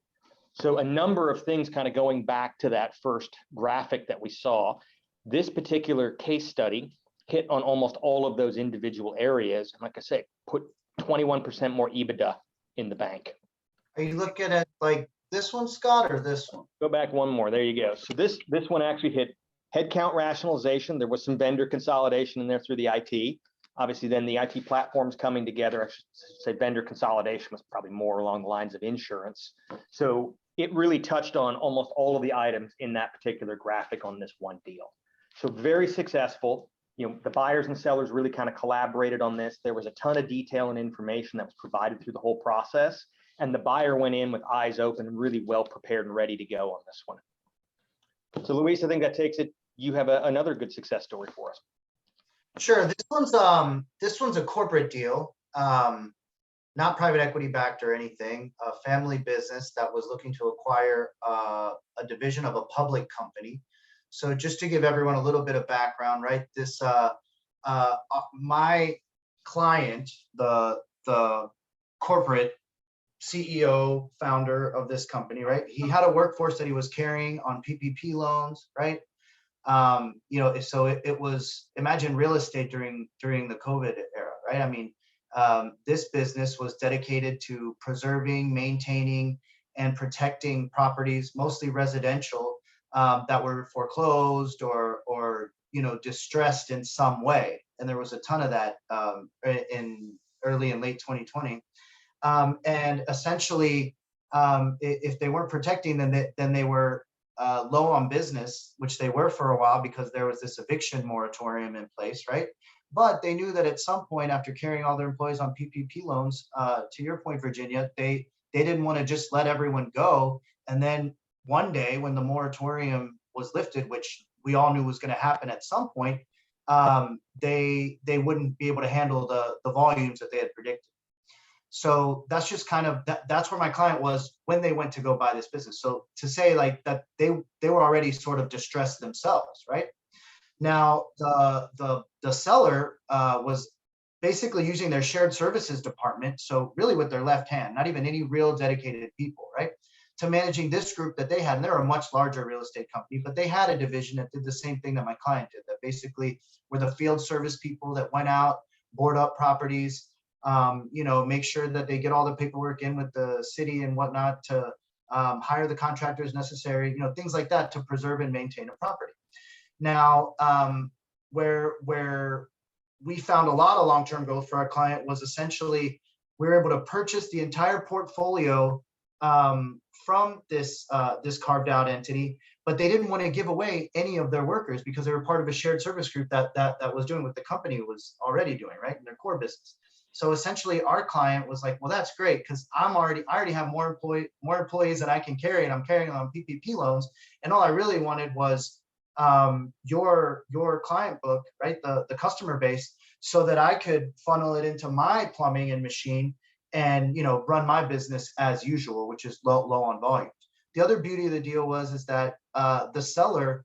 So a number of things kind of going back to that first graphic that we saw. This particular case study hit on almost all of those individual areas. And like I say, put 21% more EBITDA in the bank. Are you looking at like this one, Scott, or this one? Go back one more. There you go. So this one actually hit headcount rationalization. There was some vendor consolidation in there through the IT. Obviously, then the IT platforms coming together. I should say vendor consolidation was probably more along the lines of insurance. So it really touched on almost all of the items in that particular graphic on this one deal. So very successful. You know, the buyers and sellers really kind of collaborated on this. There was a ton of detail and information that was provided through the whole process. And the buyer went in with eyes open and really well prepared and ready to go on this one. So Luis, I think that takes it. You have another good success story for us. Sure. This one's a corporate deal, not private equity backed or anything. A family business that was looking to acquire a division of a public company. So just to give everyone a little bit of background, right? This my client, the corporate CEO, founder of this company, right? He had a workforce that he was carrying on PPP loans, right? You know, so it was, imagine real estate during the COVID era, right? I mean, this business was dedicated to preserving, maintaining, and protecting properties, mostly residential, that were foreclosed or you know, distressed in some way. And there was a ton of that in early and late 2020. And essentially, if they weren't protecting them, then they were low on business, which they were for a while because there was this eviction moratorium in place, right? But they knew that at some point, after carrying all their employees on PPP loans, to your point, Virginia, they didn't want to just let everyone go. And then one day when the moratorium was lifted, which we all knew was going to happen at some point, they wouldn't be able to handle the volumes that they had predicted. So that's just kind of that's where my client was when they went to go buy this business. So to say like that they were already sort of distressed themselves, right? Now the seller was basically using their shared services department, so really with their left hand, not even any real dedicated people, right, to managing this group that they had. And they're a much larger real estate company, but they had a division that did the same thing that my client did, that basically were the field service people that went out, board up properties, you know, make sure that they get all the paperwork in with the city and whatnot to hire the contractors necessary, you know, things like that to preserve and maintain a property. Now, where we found a lot of long-term growth for our client was essentially we were able to purchase the entire portfolio from this carved out entity, but they didn't want to give away any of their workers because they were part of a shared service group that was doing what the company was already doing, right, in their core business. So essentially, our client was like, "Well, that's great because I already have more employees that I can carry, and I'm carrying on PPP loans, and all I really wanted was your client book, right, the customer base, so that I could funnel it into my plumbing and machine, and run my business as usual, which is low on volume." The other beauty of the deal is that the seller,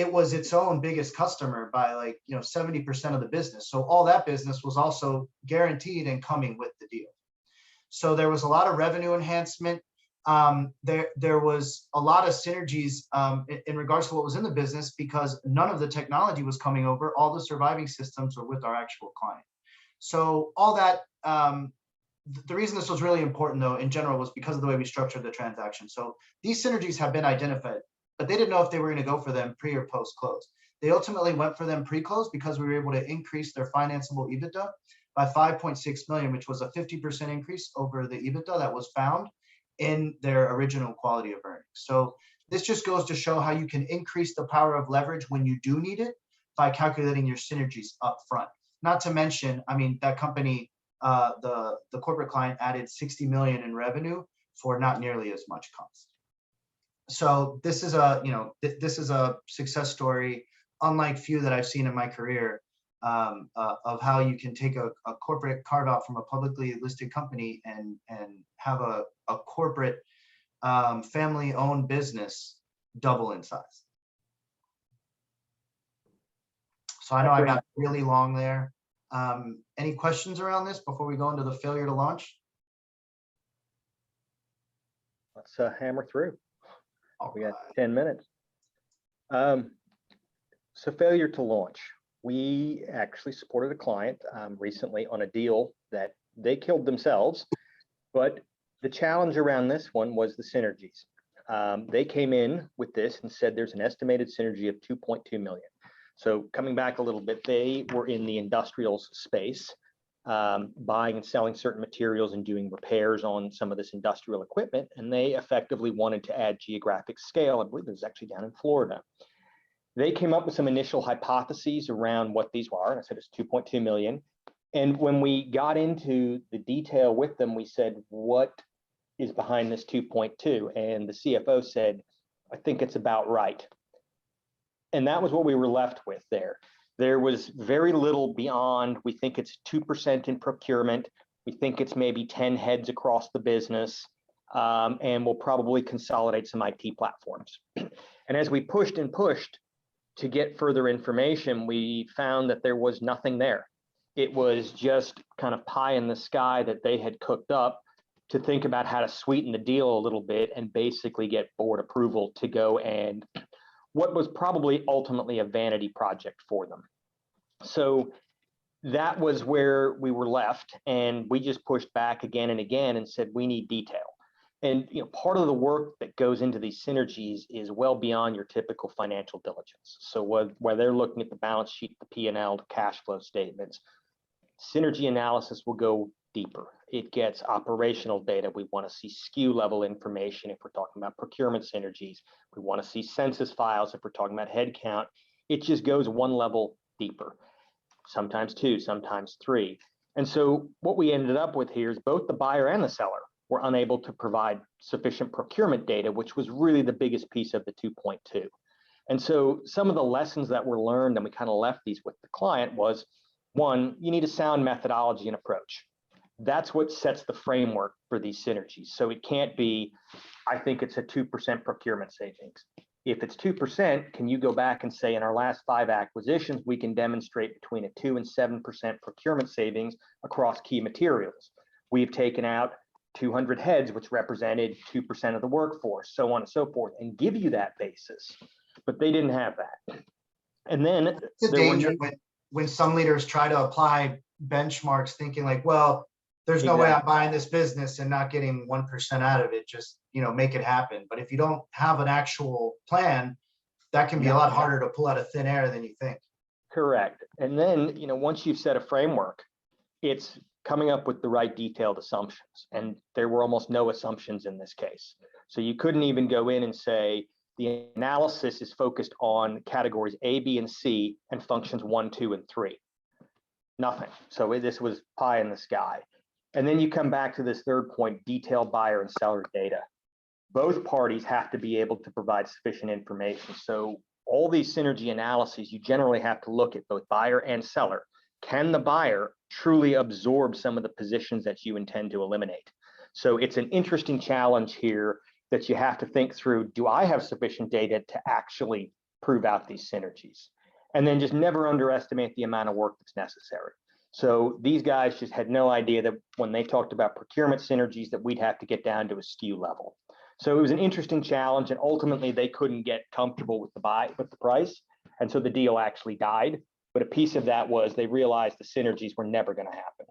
it was its own biggest customer by 70% of the business. So all that business was also guaranteed and coming with the deal. So there was a lot of revenue enhancement. There was a lot of synergies in regards to what was in the business because none of the technology was coming over. All the surviving systems were with our actual client. So all that, the reason this was really important though, in general, was because of the way we structured the transaction. So these synergies have been identified, but they didn't know if they were going to go for them pre or post close. They ultimately went for them pre-close because we were able to increase their financeable EBITDA by 5.6 million, which was a 50% increase over the EBITDA that was found in their original quality of earnings. So this just goes to show how you can increase the power of leverage when you do need it by calculating your synergies up front. Not to mention, I mean, that company, the corporate client added 60 million in revenue for not nearly as much cost. So this is a success story, unlike few that I've seen in my career, of how you can take a corporate carve out from a publicly listed company and have a corporate family owned business double in size. So I know I got really long there. Any questions around this before we go into the failure to launch? Let's hammer through. We got Right. 10 minutes. So failure to launch. We actually supported a client recently on a deal that they killed themselves, but the challenge around this one was the synergies. They came in with this and said there's an estimated synergy of 2.2 million. So coming back a little bit, they were in the industrials space, buying and selling certain materials and doing repairs on some of this industrial equipment. And they effectively wanted to add geographic scale. I believe it was actually down in Florida. They came up with some initial hypotheses around what these were. And I said it's 2.2 million. And when we got into the detail with them, we said, what is behind this 2.2? And the CFO said, I think it's about right. And that was what we were left with there. There was very little beyond, we think it's 2% in procurement. We think it's maybe 10 heads across the business, and we'll probably consolidate some IT platforms. And as we pushed and pushed to get further information, we found that there was nothing there. It was just kind of pie in the sky that they had cooked up to think about how to sweeten the deal a little bit and basically get board approval to go and what was probably ultimately a vanity project for them. So that was where we were left, and we just pushed back again and again and said, we need detail. And part of the work that goes into these synergies is well beyond your typical financial diligence. So where they're looking at the balance sheet, the P&L, the cash flow statements, synergy analysis will go deeper. It gets operational data. We want to see SKU level information if we're talking about procurement synergies. We want to see census files if we're talking about headcount. It just goes one level deeper, sometimes two, sometimes three. And so what we ended up with here is both the buyer and the seller were unable to provide sufficient procurement data, which was really the biggest piece of the 2.2. And so some of the lessons that were learned, and we kind of left these with the client, was one, you need a sound methodology and approach. That's what sets the framework for these synergies. So it can't be, I think it's a 2% procurement savings. If it's 2%, can you go back and say in our last 5 acquisitions, we can demonstrate between a 2 and 7% procurement savings across key materials. We've taken out 200 heads, which represented 2% of the workforce, so on and so forth, and give you that basis. But they didn't have that. And then the danger when some leaders try to apply benchmarks thinking like, well, there's no way I'm buying this business and not getting 1% out of it, just make it happen. But if you don't have an actual plan, that can be a lot harder to pull out of thin air than you think. Correct. And then once you've set a framework, it's coming up with the right detailed assumptions. And there were almost no assumptions in this case. So you couldn't even go in and say, the analysis is focused on categories A, B, and C and functions 1, 2, and 3. Nothing. So this was pie in the sky. And then you come back to this third point, detailed buyer and seller data. Both parties have to be able to provide sufficient information. So all these synergy analyses, you generally have to look at both buyer and seller. Can the buyer truly absorb some of the positions that you intend to eliminate? So it's an interesting challenge here that you have to think through. Do I have sufficient data to actually prove out these synergies? And then just never underestimate the amount of work that's necessary. So these guys just had no idea that when they talked about procurement synergies that we'd have to get down to a SKU level. So it was an interesting challenge, and ultimately they couldn't get comfortable with the price. And so the deal actually died. But a piece of that was they realized the synergies were never going to happen.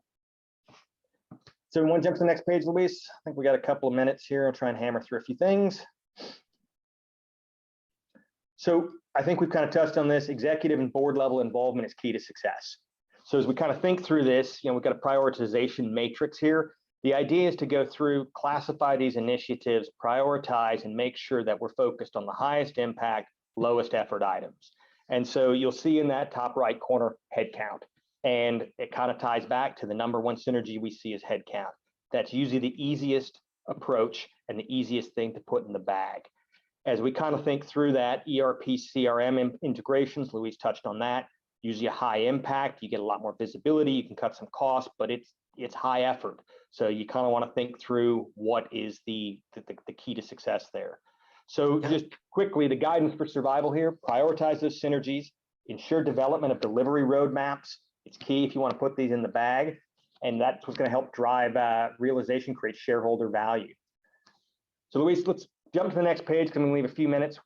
So we want to jump to the next page, Luis? I think we got a couple of minutes here. I'll try and hammer through a few things. So I think we've kind of touched on this. Executive and board level involvement is key to success. So as we kind of think through this, we've got a prioritization matrix here. The idea is to go through, classify these initiatives, prioritize, and make sure that we're focused on the highest impact, lowest effort items. And so you'll see in that top right corner, headcount. And it kind of ties back to the number one synergy we see is headcount. That's usually the easiest approach and the easiest thing to put in the bag. As we kind of think through that, ERP, CRM integrations, Luis touched on that. Usually a high impact, you get a lot more visibility, you can cut some costs, but it's high effort. So you kind of want to think through what is the key to success there. So just quickly, the guidance for survival here, prioritize those synergies, ensure development of delivery roadmaps. It's key if you want to put these in the bag, and that's what's going to help drive realization, create shareholder value. So Luis, let's jump to the next page because I'm going to leave a few minutes.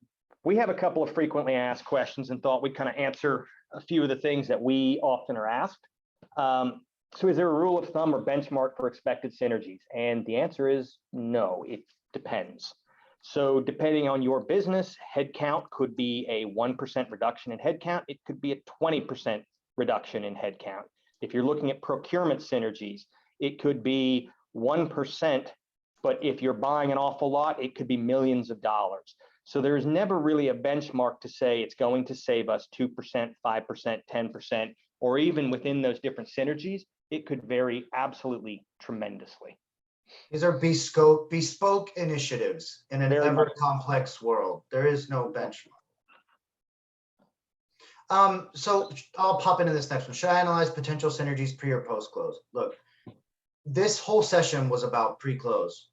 We have a couple of frequently asked questions and thought we'd kind of answer a few of the things that we often are asked. So is there a rule of thumb or benchmark for expected synergies? And the answer is no, it depends. So depending on your business, headcount could be a 1% reduction in headcount. It could be a 20% reduction in headcount. If you're looking at procurement synergies, it could be 1%, but if you're buying an awful lot, it could be millions of dollars. So there's never really a benchmark to say it's going to save us 2%, 5%, 10%, or even within those different synergies, it could vary absolutely tremendously. These are bespoke initiatives in an ever complex world. There is no benchmark. So I'll pop into this next one. Should I analyze potential synergies pre or post close? Look, this whole session was about pre-close,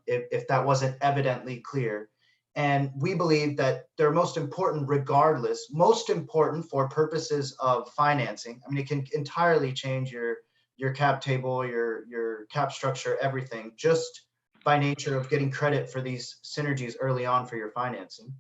if that wasn't evidently clear. And we believe that they're most important regardless, most important for purposes of financing. I mean, it can entirely change your cap table, your cap structure, everything, just by nature of getting credit for these synergies early on for your financing.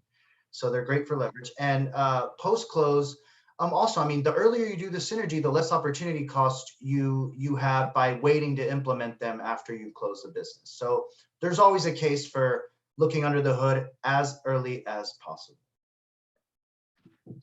So they're great for leverage. And post-close, also, I mean, the earlier you do the synergy, the less opportunity cost you have by waiting to implement them after you close the business. So there's always a case for looking under the hood as early as possible.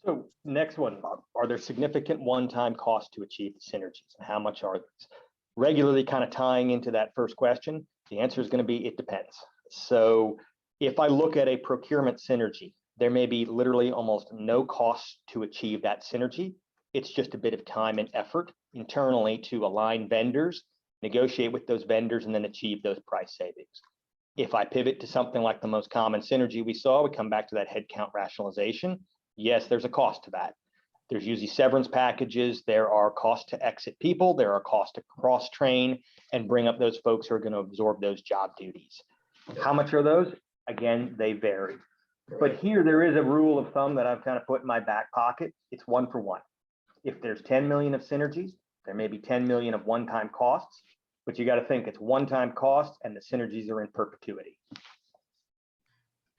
So next one, are there significant one-time costs to achieve the synergies, and how much are these? Regularly kind of tying into that first question, the answer is going to be, it depends. So if I look at a procurement synergy, there may be literally almost no cost to achieve that synergy. It's just a bit of time and effort internally to align vendors, negotiate with those vendors, and then achieve those price savings. If I pivot to something like the most common synergy we saw, we come back to that headcount rationalization. Yes, there's a cost to that. There's usually severance packages. There are costs to exit people. There are costs to cross-train and bring up those folks who are going to absorb those job duties. How much are those? Again, they vary. But here there is a rule of thumb that I've kind of put in my back pocket. It's 1 for 1. If there's 10 million of synergies, there may be 10 million of one-time costs, but you got to think it's one-time costs and the synergies are in perpetuity.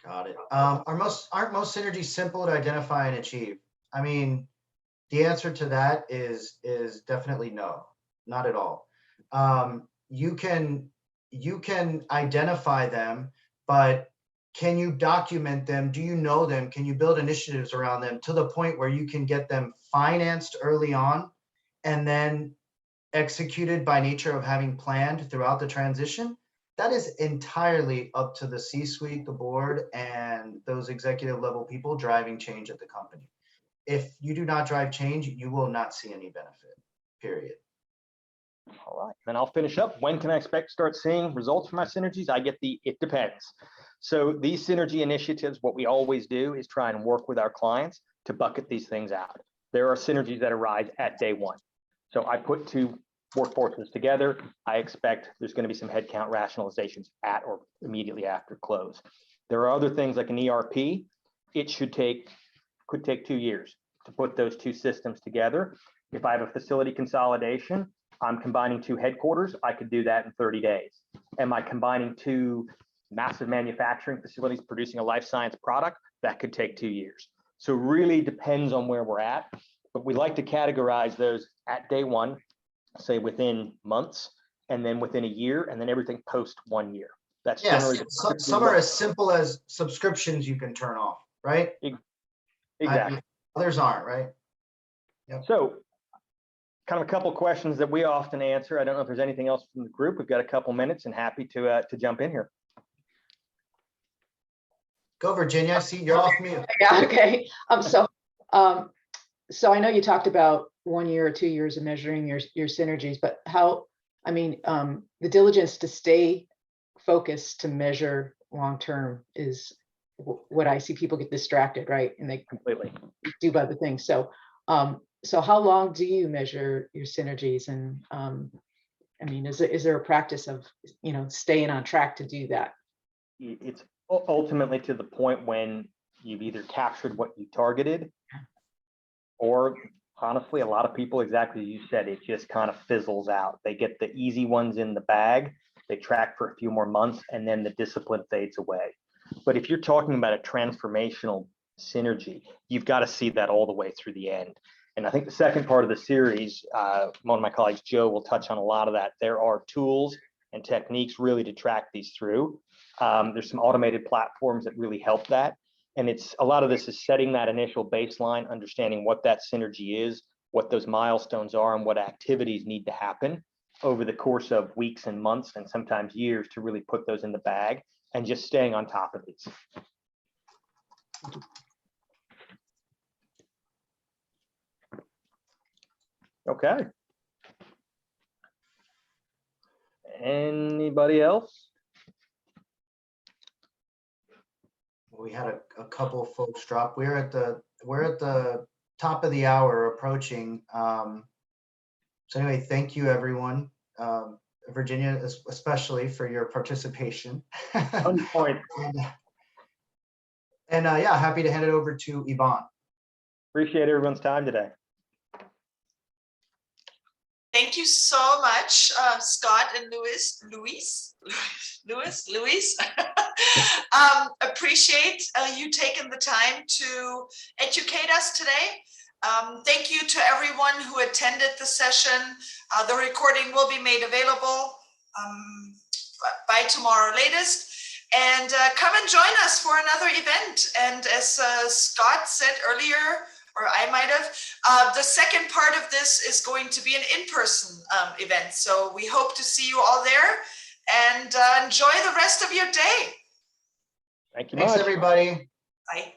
Got it. Aren't most synergies simple to identify and achieve? I mean, the answer to that is definitely no, not at all. You can identify them, but can you document them? Do you know them? Can you build initiatives around them to the point where you can get them financed early on and then executed by nature of having planned throughout the transition, that is entirely up to the C-suite, the board, and those executive level people driving change at the company. If you do not drive change, you will not see any benefit, period. All right, then I'll finish up. When can I expect to start seeing results from my synergies? I get the, it depends. So these synergy initiatives, what we always do is try and work with our clients to bucket these things out. There are synergies that arise at day one. So I put two workforces together. I expect there's going to be some headcount rationalizations at or immediately after close. There are other things like an ERP. It could take 2 years to put those two systems together. If I have a facility consolidation, I'm combining two headquarters, I could do that in 30 days. Am I combining two massive manufacturing facilities producing a life science product? That could take 2 years. So really depends on where we're at, but we like to categorize those at day one, say within months, and then within a year, and then everything post 1 year. That's generally Yes, some are as simple as subscriptions you can turn off, right? exactly. Others aren't, right? So kind of a couple questions that we often answer. I don't know if there's anything else from the group. We've got a couple minutes and happy to jump in here. Go, Virginia. See, you're off mute. Yeah, okay. So I know you talked about 1 year or 2 years of measuring your synergies, but how, I mean, the diligence to stay focused to measure long-term is what I see people get distracted, right? And they Completely. do other things. So, so how long do you measure your synergies? And I mean, is there a practice of, you know, staying on track to do that? It's ultimately to the point when you've either captured what you targeted, or honestly, a lot of people, exactly as you said, it just kind of fizzles out. They get the easy ones in the bag, they track for a few more months, and then the discipline fades away. But if you're talking about a transformational synergy, you've got to see that all the way through the end. And I think the second part of the series, one of my colleagues, Joe, will touch on a lot of that. There are tools and techniques really to track these through. There's some automated platforms that really help that. And it's a lot of this is setting that initial baseline, understanding what that synergy is, what those milestones are, and what activities need to happen over the course of weeks and months, and sometimes years, to really put those in the bag, and just staying on top of these. Okay. Anybody else? We had a couple of folks drop. We're at the top of the hour approaching. So anyway, thank you everyone. Virginia, especially for your participation. On point. And yeah, happy to hand it over to Yvonne. Appreciate everyone's time today. Thank you so much, Scott and Luis. Appreciate you taking the time to educate us today. Thank you to everyone who attended the session. The recording will be made available by tomorrow latest. And come and join us for another event. And as Scott said earlier, or I might have, the second part of this is going to be an in-person event. So we hope to see you all there, and enjoy the rest of your day. Thank you Thanks, much. everybody. Bye.